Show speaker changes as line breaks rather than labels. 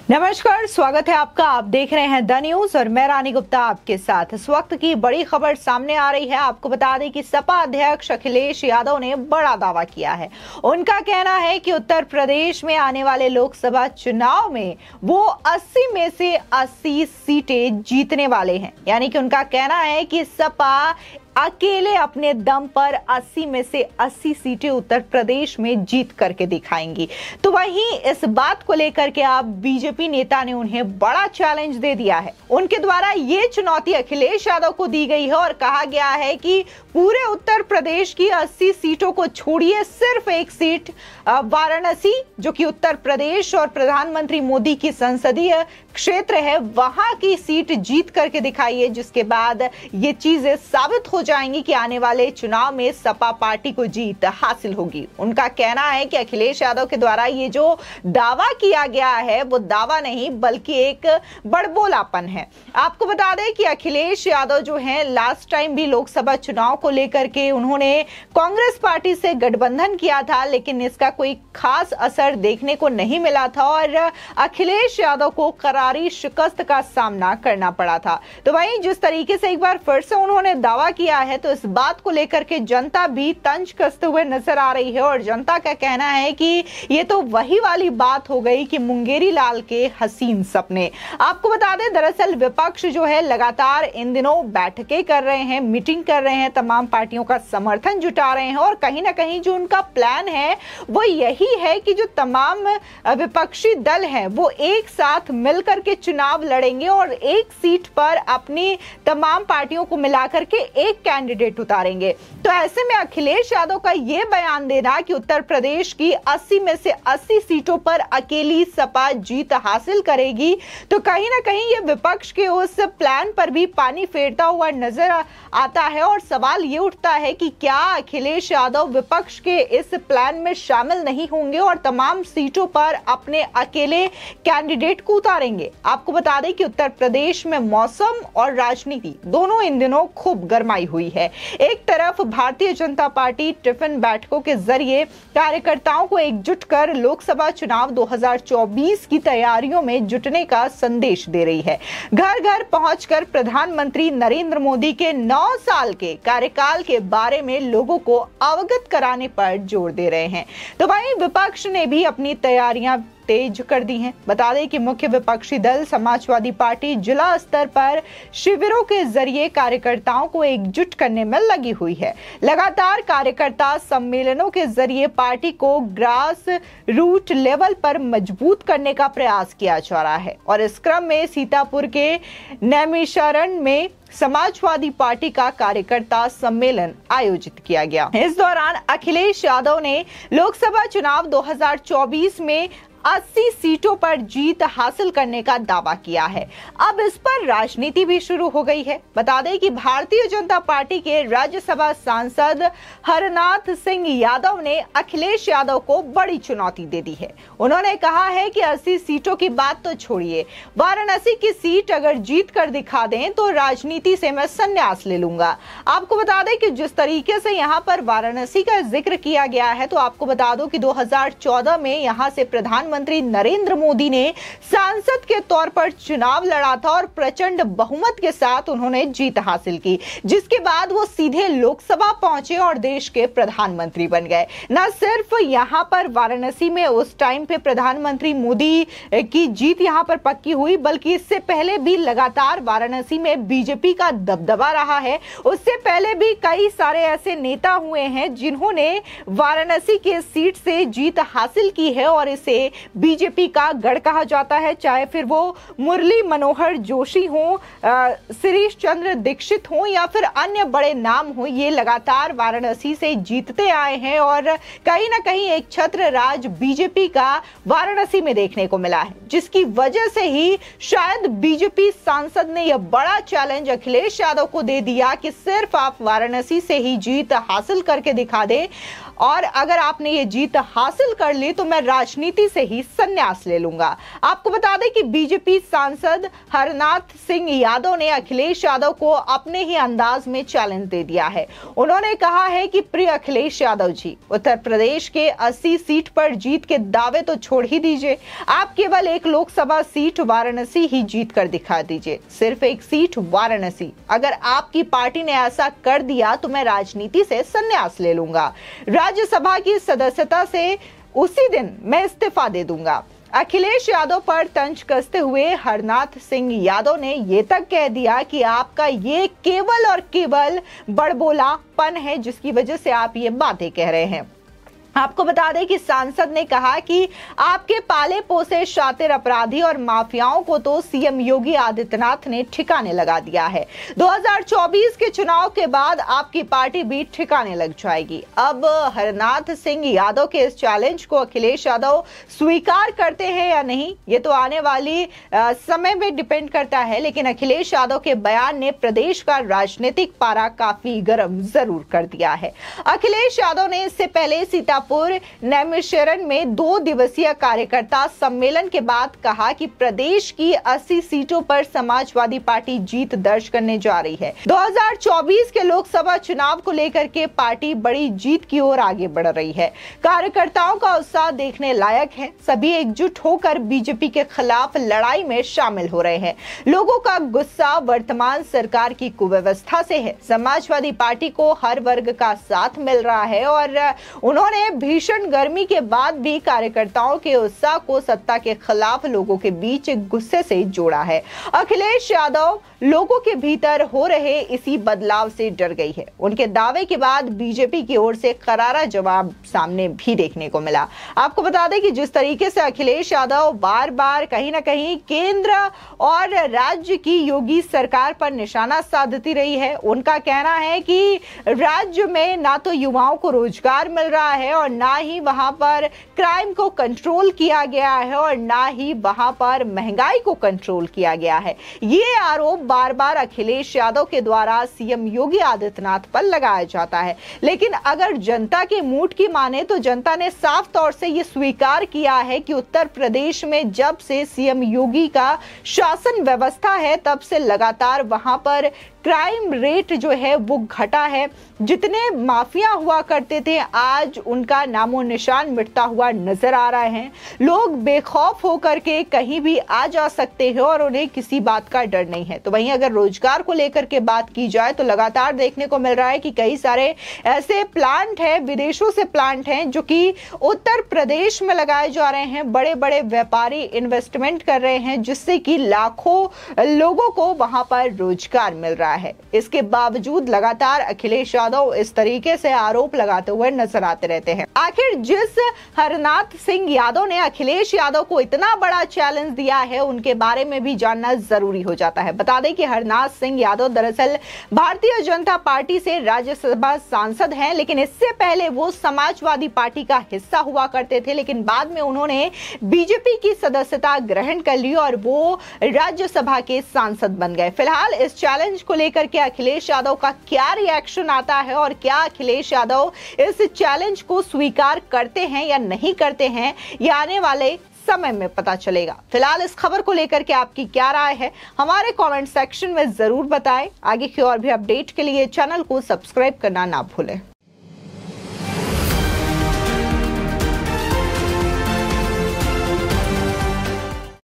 नमस्कार, स्वागत है आपका। आप देख रहे हैं द न्यूज और मैं रानी गुप्ता आपके साथ। इस वक्त की बड़ी खबर सामने आ रही है। आपको बता दें कि सपा अध्यक्ष अखिलेश यादव ने बड़ा दावा किया है। उनका कहना है कि उत्तर प्रदेश में आने वाले लोकसभा चुनाव में वो 80 में से 80 सीटें जीतने वाले हैं। यानी कि उनका कहना है कि सपा अकेले अपने दम पर 80 में से 80 सीटें उत्तर प्रदेश में जीत करके दिखाएंगी। तो वहीं इस बात को लेकर के अब बीजेपी नेता ने उन्हें बड़ा चैलेंज दे दिया है। उनके द्वारा ये चुनौती अखिलेश यादव को दी गई है और कहा गया है कि पूरे उत्तर प्रदेश की 80 सीटों को छोड़िए, सिर्फ एक सीट वाराणसी, जो कि उत्तर प्रदेश और प्रधानमंत्री मोदी की संसदीय क्षेत्र है, वहां की सीट जीत करके दिखाइए, जिसके बाद ये चीजें साबित हो जाएंगी कि आने वाले चुनाव में सपा पार्टी को जीत हासिल होगी। उनका कहना है कि अखिलेश यादव के द्वारा ये जो दावा किया गया है वो दावा नहीं बल्कि एक बड़बोलापन है। आपको बता दें कि अखिलेश यादव जो हैं, लास्ट टाइम भी लोकसभा चुनाव को लेकर के उन्होंने कांग्रेस पार्टी से गठबंधन किया था, लेकिन इसका कोई खास असर देखने को नहीं मिला था और अखिलेश यादव को करारी शिकस्त का सामना करना पड़ा था। तो वहीं जिस तरीके से एक बार फिर से उन्होंने दावा किया है, तो इस बात को लेकर के जनता भी तंज कसते हुए नजर आ रही है और जनता का कहना है कि ये तो वही वाली बात हो गई कि मुंगेरी लाल के हसीन सपने। आपको बता दें, दरअसल विपक्ष जो है लगातार इन दिनों बैठकें कर रहे हैं, मीटिंग कर रहे हैं, तमाम पार्टियों का समर्थन जुटा रहे हैं और कहीं ना कहीं जो उनका प्लान है वो यही है कि जो तमाम विपक्षी दल हैं वो एक साथ मिलकर के चुनाव लड़ेंगे और एक सीट पर अपनी तमाम पार्टियों को मिलाकर के एक कैंडिडेट उतारेंगे। तो ऐसे में अखिलेश यादव का यह बयान देना कि उत्तर प्रदेश की 80 में से 80 सीटों पर अकेली सपा जीत हासिल करेगी, तो कहीं ना कहीं ये विपक्ष के उस प्लान पर भी पानी फेरता हुआ नजर आता है और सवाल ये उठता है कि क्या अखिलेश यादव विपक्ष के इस प्लान में शामिल नहीं होंगे और तमाम सीटों पर अपने अकेले कैंडिडेट को उतारेंगे। आपको बता दें कि उत्तर प्रदेश में मौसम और राजनीति दोनों इन दिनों खूब गरमाई हुई है। एक तरफ भारतीय जनता पार्टी टिफिन बैठकों के जरिए कार्यकर्ताओं को एकजुट कर लोकसभा चुनाव 2024 की तैयारियों में जुटने का संदेश दे रही है। घर घर पहुंचकर प्रधानमंत्री नरेंद्र मोदी के 9 साल के कार्यकाल के बारे में लोगों को अवगत कराने पर जोर दे रहे हैं। तो वहीं विपक्ष ने भी अपनी तैयारियां तेज कर दी हैं। बता दें कि मुख्य विपक्षी दल समाजवादी पार्टी जिला स्तर पर शिविरों के जरिए कार्यकर्ताओं को एकजुट करने में लगी हुई है। लगातार कार्यकर्ता सम्मेलनों के जरिए पार्टी को ग्रास रूट लेवल पर मजबूत करने का प्रयास किया जा रहा है और इस क्रम में सीतापुर के नैमिषारण्य में समाजवादी पार्टी का कार्यकर्ता सम्मेलन आयोजित किया गया। इस दौरान अखिलेश यादव ने लोकसभा चुनाव 2024 में 80 सीटों पर जीत हासिल करने का दावा किया है। अब इस पर राजनीति भी शुरू हो गई है। बता दें कि भारतीय जनता पार्टी के राज्यसभा सांसद हरनाथ सिंह यादव ने अखिलेश यादव को बड़ी चुनौती दे दी है। उन्होंने कहा है कि 80 सीटों की बात तो छोड़िए, वाराणसी की सीट अगर जीत कर दिखा दें तो राजनीति से मैं संन्यास ले लूंगा। आपको बता दें कि जिस तरीके से यहाँ पर वाराणसी का जिक्र किया गया है, तो आपको बता दो कि 2014 में यहाँ से प्रधानमंत्री नरेंद्र मोदी ने सांसद के तौर पर चुनाव लड़ा था और प्रचंड बहुमत के साथ उन्होंने जीत हासिल की, जिसके बाद वो सीधे लोकसभा पहुंचे और देश के प्रधानमंत्री बन गए। न सिर्फ यहां पर वाराणसी में उस टाइम पे प्रधानमंत्री मोदी की जीत यहां पर पक्की हुई, बल्कि इससे पहले भी लगातार वाराणसी में बीजेपी का दबदबा रहा है। उससे पहले भी कई सारे ऐसे नेता हुए हैं जिन्होंने वाराणसी के सीट से जीत हासिल की है और इसे बीजेपी का गढ़ कहा जाता है। चाहे फिर वो मुरली मनोहर जोशी हो, शिरीष चंद्र दीक्षित हो या फिर अन्य बड़े नाम हो, ये लगातार वाराणसी से जीतते आए हैं और कहीं ना कहीं एक छत्र राज बीजेपी का वाराणसी में देखने को मिला है, जिसकी वजह से ही शायद बीजेपी सांसद ने यह बड़ा चैलेंज अखिलेश यादव को दे दिया कि सिर्फ आप वाराणसी से ही जीत हासिल करके दिखा दें और अगर आपने ये जीत हासिल कर ली तो मैं राजनीति से ही ही संन्यास ले लूंगा। आपको बता दें कि बीजेपी सांसद हरनाथ सिंह यादव ने अखिलेश यादव को अपने ही अंदाज में चैलेंज दे दिया है। उन्होंने कहा है कि प्रिय अखिलेश यादव जी, उत्तर प्रदेश के 80 सीट पर जीत के दावे तो छोड़ ही दीजिए, आप केवल एक लोकसभा सीट वाराणसी ही जीत कर दिखा दीजिए, सिर्फ एक सीट वाराणसी। अगर आपकी पार्टी ने ऐसा कर दिया तो मैं राजनीति से संन्यास ले लूंगा, राज्यसभा की सदस्यता से उसी दिन मैं इस्तीफा दे दूंगा। अखिलेश यादव पर तंज कसते हुए हरनाथ सिंह यादव ने यह तक कह दिया कि आपका ये केवल और केवल बड़बोलापन है जिसकी वजह से आप ये बातें कह रहे हैं। आपको बता दें कि सांसद ने कहा कि आपके पाले पोसे शातिर अपराधी और माफियाओं को तो सीएम योगी आदित्यनाथ ने ठिकाने लगा दिया है। 2024 के चुनाव के बाद आपकी पार्टी भी ठिकाने लग जाएगी। अब हरनाथ सिंह यादव के इस चैलेंज को अखिलेश यादव स्वीकार करते हैं या नहीं, ये तो आने वाली समय में डिपेंड करता है, लेकिन अखिलेश यादव के बयान ने प्रदेश का राजनीतिक पारा काफी गर्म जरूर कर दिया है। अखिलेश यादव ने इससे पहले सीतापुर नैमिषारण्य में 2 दिवसीय कार्यकर्ता सम्मेलन के बाद कहा कि प्रदेश की 80 सीटों पर समाजवादी पार्टी जीत दर्ज करने जा रही है। 2024 के लोकसभा चुनाव को लेकर के पार्टी बड़ी जीत की ओर आगे बढ़ रही है। कार्यकर्ताओं का उत्साह देखने लायक है। सभी एकजुट होकर बीजेपी के खिलाफ लड़ाई में शामिल हो रहे हैं। लोगों का गुस्सा वर्तमान सरकार की कुव्यवस्था से है। समाजवादी पार्टी को हर वर्ग का साथ मिल रहा है और उन्होंने भीषण गर्मी के बाद भी कार्यकर्ताओं के उत्साह को सत्ता के खिलाफ लोगों के बीच गुस्से से जोड़ा है। अखिलेश यादव लोगों के भीतर हो रहे इसी बदलाव से डर गई है। उनके दावे के बाद बीजेपी की ओर से करारा जवाब सामने भी देखने को मिला। आपको बता दें कि जिस तरीके से अखिलेश यादव बार बार कहीं ना कहीं केंद्र और राज्य की योगी सरकार पर निशाना साधती रही है। उनका कहना है कि राज्य में ना तो युवाओं को रोजगार मिल रहा है और ना ही वहां पर क्राइम को कंट्रोल किया गया है और ना ही वहां पर महंगाई को कंट्रोल किया गया है। ये आरोप बार बार अखिलेश यादव के द्वारा सीएम योगी आदित्यनाथ पर लगाया जाता है। लेकिन अगर जनता के मूड की माने तो जनता ने साफ तौर से ये स्वीकार किया है कि उत्तर प्रदेश में जब से सीएम योगी का शासन व्यवस्था है तब से लगातार वहां पर क्राइम रेट जो है वो घटा है। जितने माफिया हुआ करते थे आज उनका नामो निशान मिटता हुआ नजर आ रहा है। लोग बेखौफ होकर के कहीं भी आ जा सकते हैं और उन्हें किसी बात का डर नहीं है। तो वहीं अगर रोजगार को लेकर के बात की जाए तो लगातार देखने को मिल रहा है कि कई सारे ऐसे प्लांट हैं, विदेशों से प्लांट हैं जो कि उत्तर प्रदेश में लगाए जा रहे हैं। बड़े बड़े व्यापारी इन्वेस्टमेंट कर रहे हैं जिससे कि लाखों लोगों को वहां पर रोजगार मिल रहा है। इसके बावजूद लगातार अखिलेश यादव इस तरीके से आरोप लगाते हुए नजर आते रहते हैं। आखिर जिस हरनाथ सिंह यादव ने अखिलेश यादव को इतना बड़ा चैलेंज दिया है उनके बारे में भी जानना जरूरी हो जाता है। बता दें कि हरनाथ सिंह यादव दरअसल भारतीय जनता पार्टी से राज्यसभा सांसद हैं, लेकिन इससे पहले वो समाजवादी पार्टी का हिस्सा हुआ करते थे, लेकिन बाद में उन्होंने बीजेपी की सदस्यता ग्रहण कर ली और वो राज्यसभा के सांसद बन गए। फिलहाल इस चैलेंज को लेकर के अखिलेश यादव का क्या रिएक्शन आता है और क्या अखिलेश यादव इस चैलेंज को स्वीकार करते हैं या नहीं करते हैं, ये आने वाले समय में पता चलेगा। फिलहाल इस खबर को लेकर के आपकी क्या राय है हमारे कमेंट सेक्शन में जरूर बताएं। आगे की और भी अपडेट के लिए चैनल को सब्सक्राइब करना ना भूलें।